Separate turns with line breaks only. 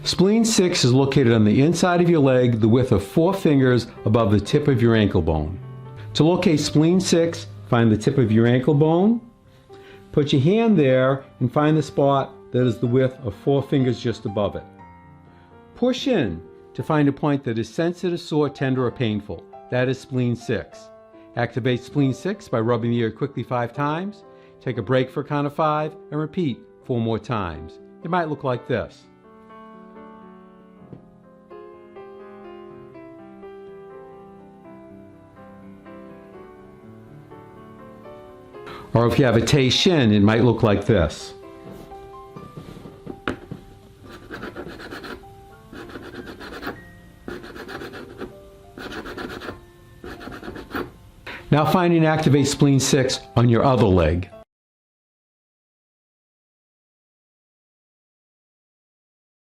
Spleen 6 is located on the inside of your leg, the width of 4 fingers above the tip of your ankle bone. To locate spleen 6, find the tip of your ankle bone, put your hand there and find the spot that is the width of 4 fingers just above it. Push in to find a point that is sensitive, sore, tender, or painful. That is spleen 6. Activate spleen 6 by rubbing the ear quickly 5 times. Take a break for a count of 5 and repeat 4 more times. It might look like this. Or if you have a Tei Shin, it might look like this. Now find and activate spleen 6 on your other leg.